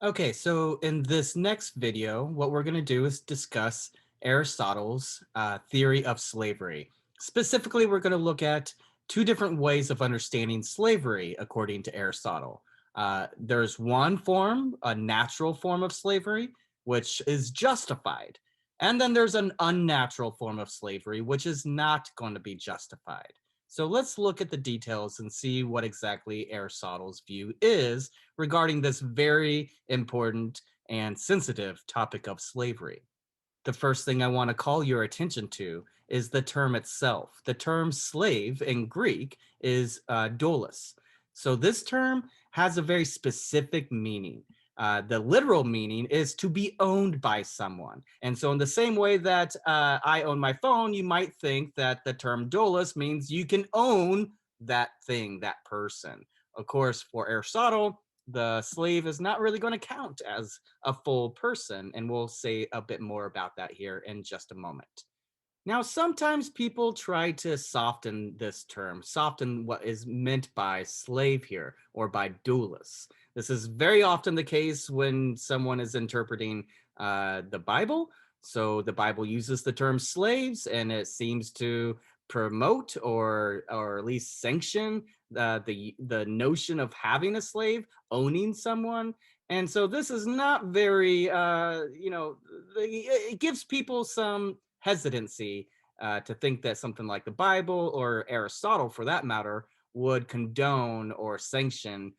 Okay, so in this next video, what we're going to do is discuss Aristotle's theory of slavery. Specifically, we're going to look at two different ways of understanding slavery, according to Aristotle. There's one form, a natural form of slavery, which is justified. And then there's an unnatural form of slavery, which is not going to be justified. So let's look at the details and see what exactly Aristotle's view is regarding this very important and sensitive topic of slavery. The first thing I want to call your attention to is the term itself. The term slave in Greek is doulos. So this term has a very specific meaning. The literal meaning is to be owned by someone. And so, in the same way that I own my phone, you might think that the term doulos means you can own that thing, that person. Of course, for Aristotle, the slave is not really going to count as a full person. And we'll say a bit more about that here in just a moment. Now, sometimes people try to soften this term, soften what is meant by slave here or by doulos. This is very often the case when someone is interpreting the Bible. So the Bible uses the term slaves, and it seems to promote or at least sanction the notion of having a slave, owning someone. And so this is not very, it gives people some hesitancy to think that something like the Bible or Aristotle, for that matter, would condone or sanction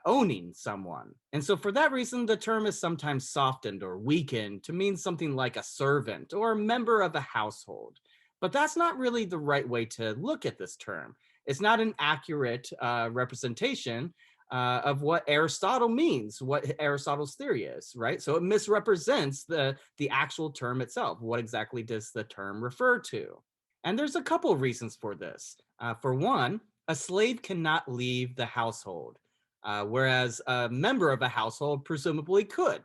owning someone. And so, for that reason, the term is sometimes softened or weakened to mean something like a servant or a member of a household. But that's not really the right way to look at this term. It's not an accurate representation of what Aristotle means, what Aristotle's theory is, right? So it misrepresents the actual term itself. What exactly does the term refer to? And there's a couple of reasons for this. For one, a slave cannot leave the household, whereas a member of a household presumably could.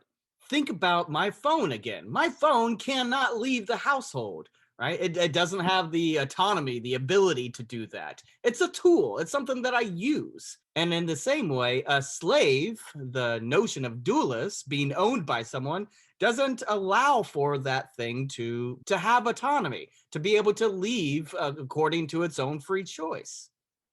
Think about my phone again. My phone cannot leave the household, right? It doesn't have the autonomy, the ability to do that. It's a tool, it's something that I use. And in the same way, a slave, the notion of doulos, being owned by someone, doesn't allow for that thing to have autonomy, to be able to leave according to its own free choice.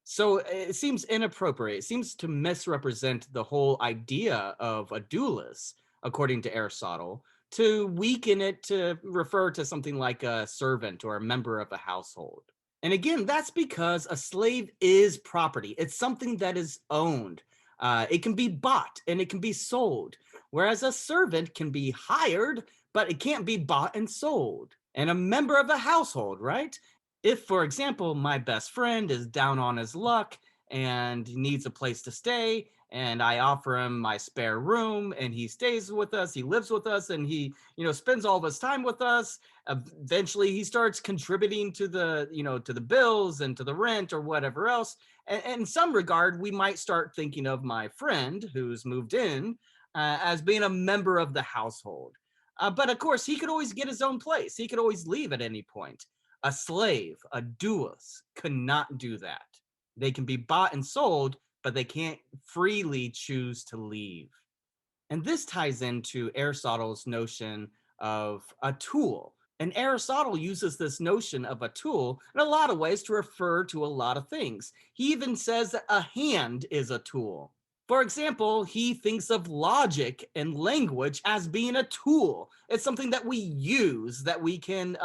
So it seems inappropriate. It seems to misrepresent the whole idea of a doulos, according to Aristotle, to weaken it to refer to something like a servant or a member of a household. And again, that's because a slave is property. It's something that is owned. It can be bought and it can be sold, whereas a servant can be hired, but it can't be bought and sold. And a member of a household, right? If, for example, my best friend is down on his luck and needs a place to stay, and I offer him my spare room and he stays with us, he lives with us, and he, spends all of his time with us. Eventually he starts contributing to the bills and to the rent or whatever else. And in some regard, we might start thinking of my friend who's moved in as being a member of the household. But of course, he could always get his own place. He could always leave at any point. A slave, a doulos, could not do that. They can be bought and sold, but they can't freely choose to leave. And this ties into Aristotle's notion of a tool. And Aristotle uses this notion of a tool in a lot of ways to refer to a lot of things. He even says that a hand is a tool. For example, he thinks of logic and language as being a tool. It's something that we use, that we can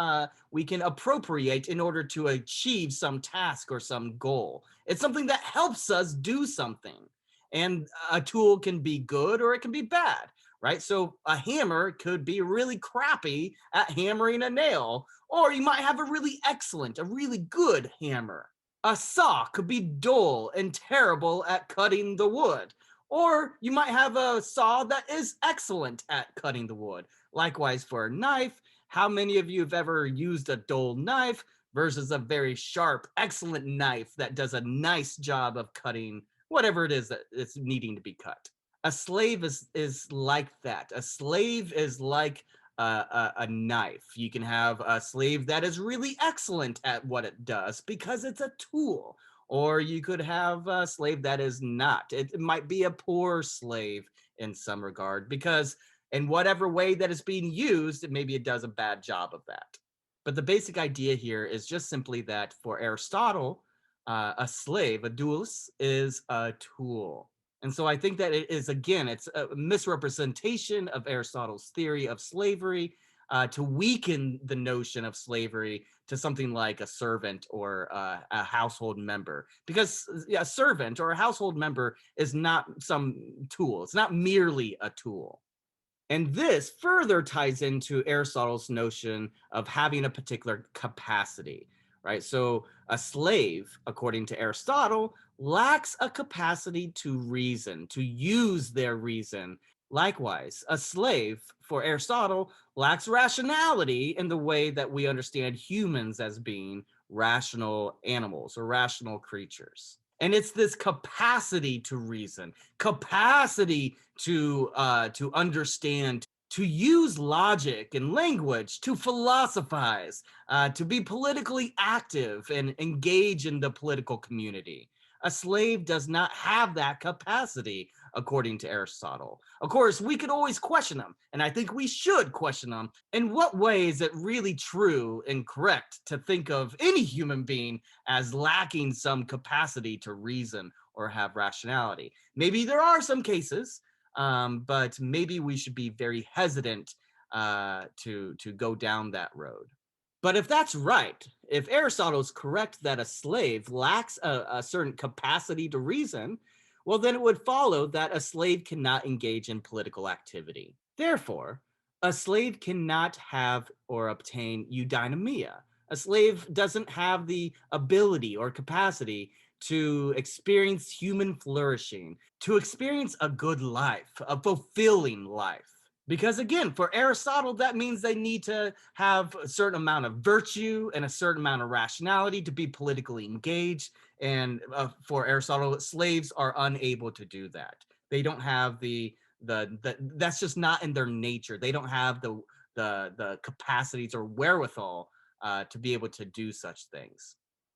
appropriate in order to achieve some task or some goal. It's something that helps us do something. And a tool can be good or it can be bad, right? So a hammer could be really crappy at hammering a nail, or you might have a really excellent, a really good hammer. A saw could be dull and terrible at cutting the wood, or you might have a saw that is excellent at cutting the wood. Likewise, for a knife, how many of you have ever used a dull knife versus a very sharp, excellent knife that does a nice job of cutting whatever it is that is needing to be cut? A slave is like that. A slave is like a knife. You can have a slave that is really excellent at what it does because it's a tool. Or you could have a slave that is not. It might be a poor slave in some regard, because in whatever way that is being used, maybe it does a bad job of that. But the basic idea here is just simply that for Aristotle, a slave, a doulos, is a tool. And so I think that it is, again, it's a misrepresentation of Aristotle's theory of slavery to weaken the notion of slavery to something like a servant or a household member. Because a servant or a household member is not some tool, it's not merely a tool. And this further ties into Aristotle's notion of having a particular capacity, right? So a slave, according to Aristotle, lacks a capacity to reason, to use their reason. Likewise, a slave, for Aristotle, lacks rationality in the way that we understand humans as being rational animals or rational creatures. And it's this capacity to reason, capacity to understand, to use logic and language, to philosophize, to be politically active and engage in the political community. A slave does not have that capacity, according to Aristotle. Of course, we could always question them, and I think we should question them. In what way is it really true and correct to think of any human being as lacking some capacity to reason or have rationality? Maybe there are some cases, but maybe we should be very hesitant to go down that road. But if that's right, if Aristotle is correct that a slave lacks a certain capacity to reason, well, then it would follow that a slave cannot engage in political activity. Therefore, a slave cannot have or obtain eudaimonia. A slave doesn't have the ability or capacity to experience human flourishing, to experience a good life, a fulfilling life. Because again, for Aristotle, that means they need to have a certain amount of virtue and a certain amount of rationality to be politically engaged. And for Aristotle, slaves are unable to do that. They don't have the that's just not in their nature. They don't have the capacities or wherewithal to be able to do such things.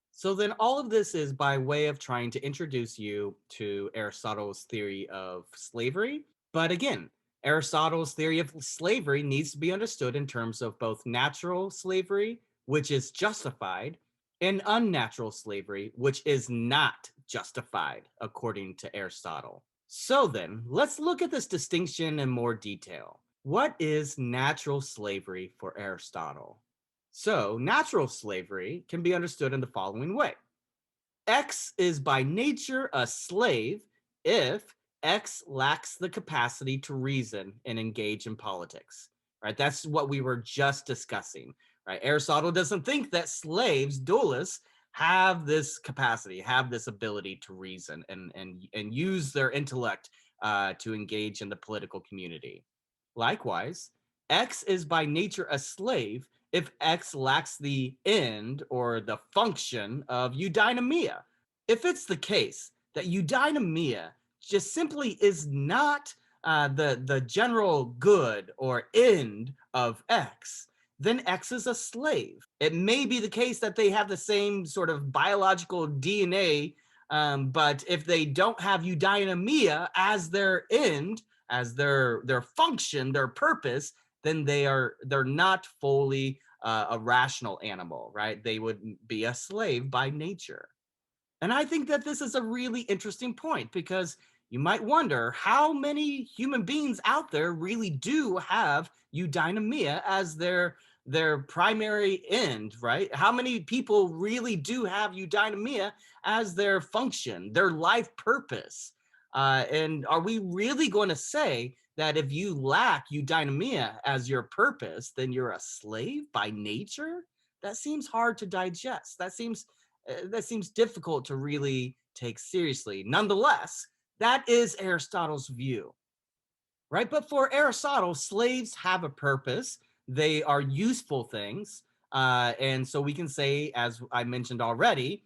So then all of this is by way of trying to introduce you to Aristotle's theory of slavery. But again, Aristotle's theory of slavery needs to be understood in terms of both natural slavery, which is justified, and unnatural slavery, which is not justified, according to Aristotle. So then, let's look at this distinction in more detail. What is natural slavery for Aristotle? So, natural slavery can be understood in the following way. X is by nature a slave if X lacks the capacity to reason and engage in politics. Right? That's what we were just discussing. Right? Aristotle doesn't think that slaves, doulos, have this capacity, have this ability to reason and use their intellect to engage in the political community. Likewise, X is by nature a slave if X lacks the end or the function of eudaimonia. If it's the case that eudaimonia just simply is not the general good or end of X, then X is a slave. It may be the case that they have the same sort of biological DNA, but if they don't have eudaimonia as their end, as their function, their purpose, then they're not fully a rational animal, right? They would be a slave by nature. And I think that this is a really interesting point because you might wonder how many human beings out there really do have eudaimonia as their primary end, right? How many people really do have eudaimonia as their function, their life purpose? And are we really going to say that if you lack eudaimonia as your purpose, then you're a slave by nature? That seems hard to digest. That seems difficult to really take seriously. Nonetheless, that is Aristotle's view, right? But for Aristotle, slaves have a purpose. They are useful things. And so we can say, as I mentioned already,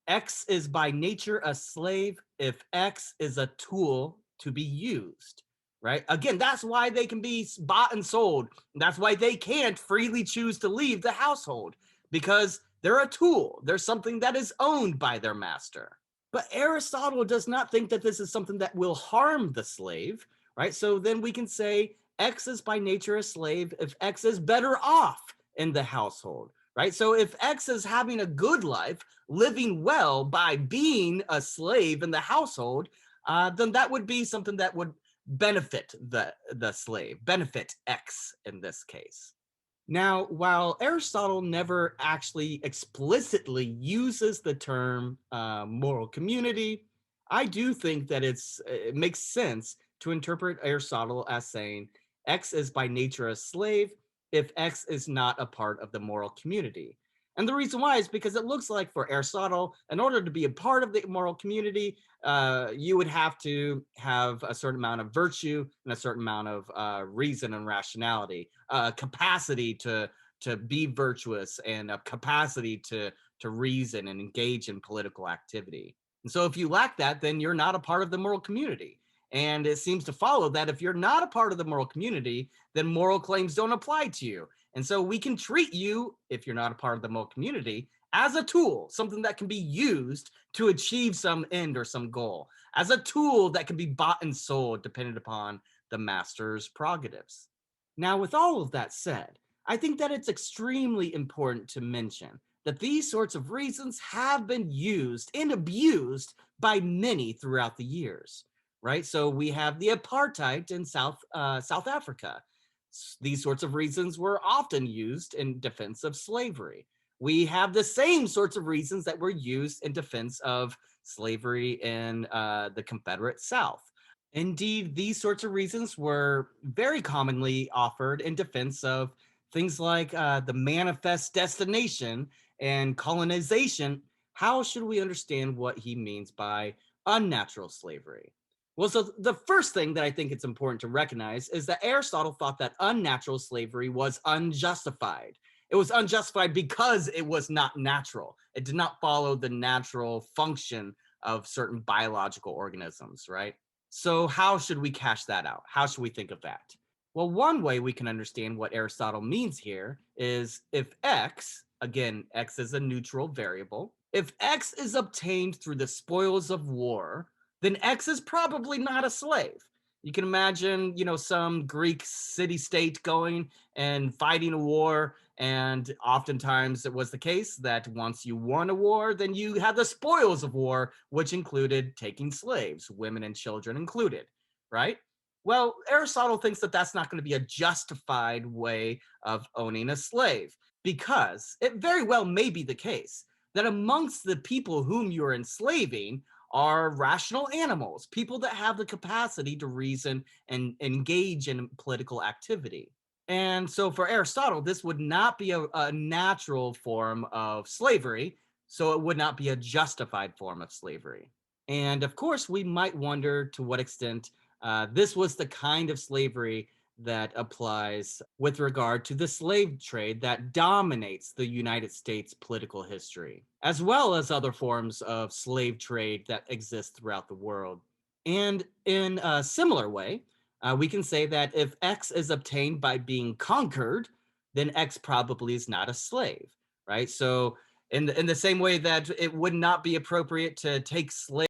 X is by nature a slave if X is a tool to be used, right? Again, that's why they can be bought and sold. That's why they can't freely choose to leave the household, because they're a tool. They're something that is owned by their master. But Aristotle does not think that this is something that will harm the slave. right? So then we can say X is by nature a slave if X is better off in the household, right? So if X is having a good life, living well by being a slave in the household, then that would be something that would benefit the slave, benefit X in this case. Now, while Aristotle never actually explicitly uses the term moral community, I do think that it makes sense to interpret Aristotle as saying X is by nature a slave if X is not a part of the moral community. And the reason why is because it looks like for Aristotle, in order to be a part of the moral community, you would have to have a certain amount of virtue and a certain amount of reason and rationality, capacity to be virtuous, and a capacity to reason and engage in political activity. And so, if you lack that, then you're not a part of the moral community. And it seems to follow that if you're not a part of the moral community, then moral claims don't apply to you. And so we can treat you, if you're not a part of the moral community, as a tool, something that can be used to achieve some end or some goal, as a tool that can be bought and sold depending upon the master's prerogatives. Now, with all of that said, I think that it's extremely important to mention that these sorts of reasons have been used and abused by many throughout the years, right? So we have the apartheid in South Africa. These sorts of reasons were often used in defense of slavery. We have the same sorts of reasons that were used in defense of slavery in the Confederate South. Indeed, these sorts of reasons were very commonly offered in defense of things like the manifest destination and colonization. How should we understand what he means by unnatural slavery? Well, so the first thing that I think it's important to recognize is that Aristotle thought that unnatural slavery was unjustified. It was unjustified because it was not natural. It did not follow the natural function of certain biological organisms, right? So, how should we cash that out? How should we think of that? Well, one way we can understand what Aristotle means here is if X, again, X is a neutral variable, if X is obtained through the spoils of war, then X is probably not a slave. You can imagine, some Greek city state going and fighting a war. And oftentimes it was the case that once you won a war, then you had the spoils of war, which included taking slaves, women and children included, right? Well, Aristotle thinks that that's not going to be a justified way of owning a slave because it very well may be the case that amongst the people whom you're enslaving are rational animals, people that have the capacity to reason and engage in political activity. And so for Aristotle, this would not be a natural form of slavery. So it would not be a justified form of slavery. And of course, we might wonder to what extent this was the kind of slavery that applies with regard to the slave trade that dominates the United States political history, as well as other forms of slave trade that exist throughout the world. And in a similar way, we can say that if X is obtained by being conquered, then X probably is not a slave, right? So in the same way that it would not be appropriate to take slaves